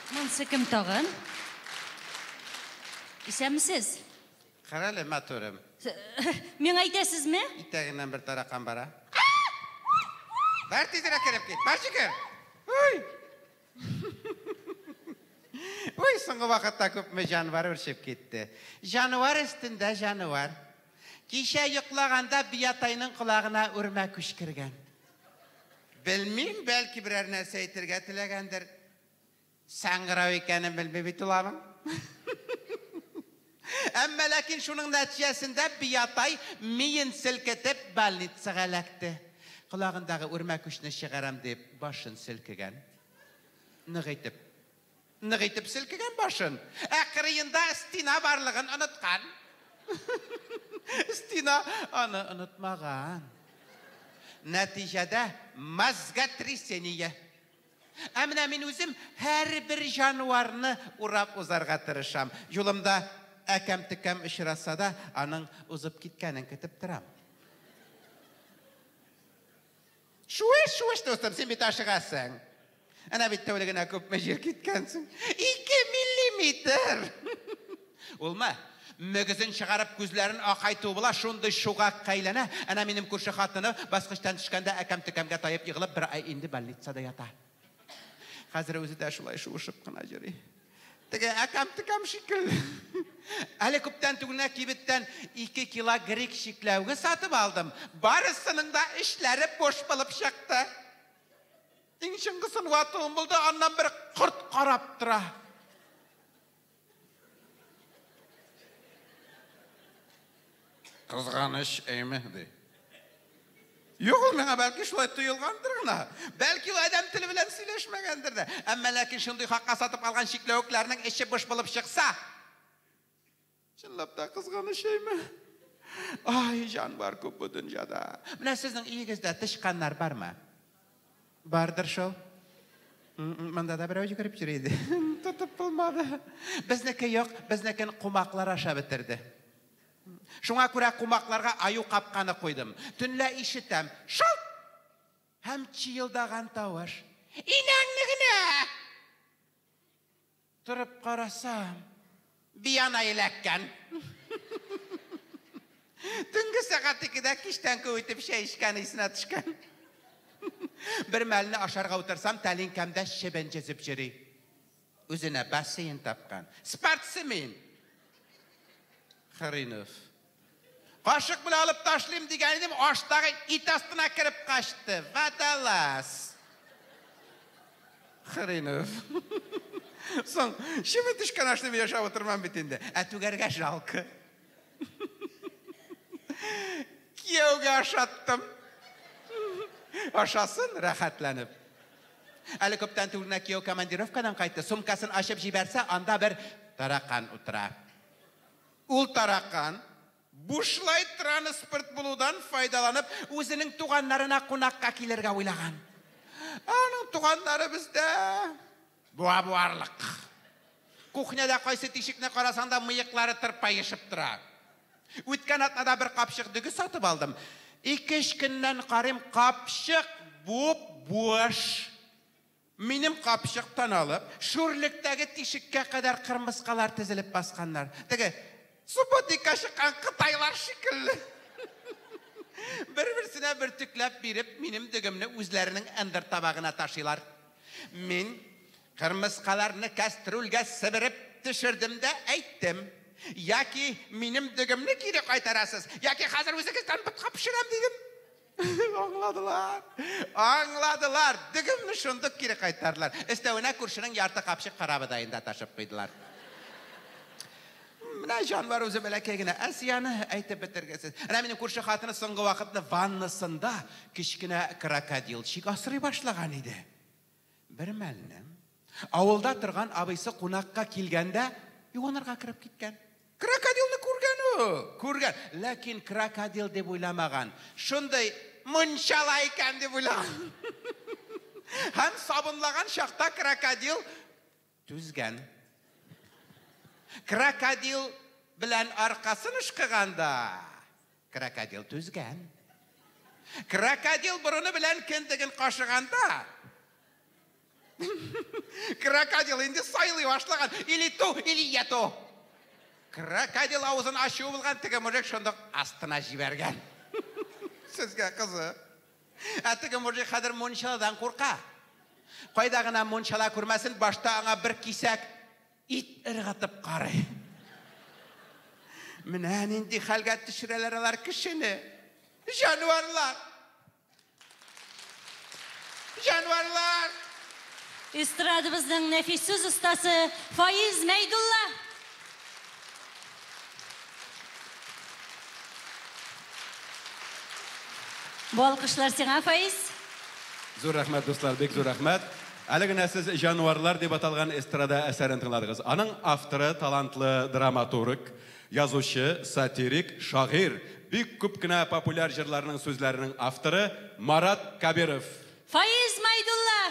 Монсы кім тағын? Исәмісіз? Қаралы матурым. Мен айтасыз ме? Итәгінен бір тараққан бара. Бар тезірек керіп кет. Бар шүкір. Ой, соңғы вақытта көпме жануар өршеп кетті. Жануар үстінде жануар. Кеше йоқлағанда биятайның құлағына үрмә күш кірген. Білмейм, бәлкі бірер нәрсе айтырға тілегендір. Саңғырау екенін білмей тұламын. Әмма ләкин шуның нәтижесінде биятай миын сілкетіп больницаға ләкті. Құлағындағы үрмә күшні шығарам деп башын сілкіген. Нығайтып сілкіген башын. Әқірейінде Стина барлығын ұнытқан. Стина аны ұнытмаған. Нәтижеде мазға трясение. Әміне мен өзім әр бір жануарны ұрап ұзарға тырышам. Жолымда әкәм-тікәм ұшыраса да, аның ұзып кеткенін кетіп тұрам. Шуеш, достым, сен бет ашығасың. Әна бет тәулігіне көп мәжер кеткенсің. 2 миллиметр. Ол ма? Мүгізін шығарып көзлерін ақайту бұла, шонды шуға қайлана. Әна менің көрші қатыны басқыштан түшкенде әкәм-тікәмге тайып еғылып, бір ай енді больницада ята. Қазір өзі дә шулай шуышып қына жүрей. Теге әкәм-тікәм шикіл. Әлі көптен түгіне кебеттен 2 кило грек шикләуге сатып алдым. Барысының да ішлері бош болып шақты. Ең шыңғысын уатуым болды, аннан бір құрт қарап тұра. Қызғаныш әймеді. Yok olmaya belki şulay tuyulgandır gına. Belki o adam tili bilen söyleşmegendir de. Ama lakin şunday hakka satıp algan şiklevoklarının eşi boş bulup çıksa. Şınlap da kızgаны şey mi? Ay can var köp bu dünyada. Mine sizin iyinizde tışkanlar var mı? Vardır şu. Manda da bir öcü kırıp jüreydi. Tutup bulmadı. Bizniki yok, biznikin kumaklar aşağı bitirdi. Şuna göre kumaklarga ayu kapkanı koydum. Tünle işitem. Şalt! Hem çiyildağın tavuş. İnanlığına! Durup karasam. Bir yana ilekken. Tüngü saat 2'de kişten kövütüp şey işken isine tışkan. Bir melini aşarga otursam telin kemde şeben cezip jiri. Üzüne baseyin tapkan. Spartsimin. Xarinov. Kaşık bile alıp taşlayayım diyenim, aştağı it astına kirip kaçtı. Vadalas. Xarinov. Son, şimdi tışkan açtım yaşa oturmam bitinde. Etügerge жалкы. Kiyevge aşattım. Aşasın, rahatlanıp. Әлі көптен түгіліне киев командировкадан қайтты. Сумкасын ашып жіберсе, анда бір тарақан ұтыра. Ул тарақан бушлай транспорт болудан файдаланып, өзінің туғанларына қонаққа келерге ойлаған. Аның туғанлары бізде буа-буарлық. Кухняда қайсы тишікне қарасанда миықлары тырпайышып тұра. Өткен атнада бір қапшық дүгі сатып алдым. 2-3 күннен қарым қапшық боп-бош. Менің қапшықтан алып, шөрліктегі тишікке қадар қырмысқалар тізіліп басқандар. Теге, субботикка шыққан қытайлар шикілі. Бір-бірсіне бір түкләп беріп, менің дүгімні өзлерінің әндір табағына ташылар. Мен қырмысқаларны кәстрүлге сібіріп түшірдім де әйттім. Яки менің дүгімні кері қайтарасыз, яки қазір өзіңізден бұт қапшырам дедім. Аңладылар. Дүгімні шындық кері қайтарлар. Істеуіне көршінің ярты қапшық қарабыдайында ташып қойдылар. Мына жануар өзі бәләкегіне әсияны әйтіп бітіргесіз. Әне менің көрші қатыны соңғы вақытны ваннысында кішкіне крокодилчик асырай башлаған еді. Бір мәліні ауылда тұрған абайсы қонаққа келгенде юғанарға кіріп кеткен. Крокодилны көрген. Ләкин крокодил деп ойламаған. Шындай мұншала екен деп ойлаған. Һәм сабынлаған шақта крокодил түзген. Крокодил білән арқасын ұшқығанда крокодил түзген. Крокодил бұрыны білән кендігін қашығанда Крокодил инде сайлый башлаган. Или ту, или я ту. Крокодил аузын ачуу булган теге мужик шондок астына жиберген. Сезге кызы. Теге мужик хәзер мончаладан курка. Кайда гына мончала күрмәсен, башта аңа бер кисәк ит ыргытып карый. Менә нинди хәлгә төшерәләр алар кешене. Жануарлар. Жануарлар. Эстрадыбызның нәфис сүз остасы Фаиз Мәйдулла. Бу алкышлар сиңа, Фаиз. Зур рәхмәт, дуслар, бик зур рәхмәт. Әле генә сез жануарлар дип аталган эстрада әсәрен тыңладыгыз. Аның авторы талантлы драматург, язучы, сатирик, шагыйрь, бик күп кенә популяр җырларның сүзләренең авторы Марат Кабиров. Фаиз Мәйдулла.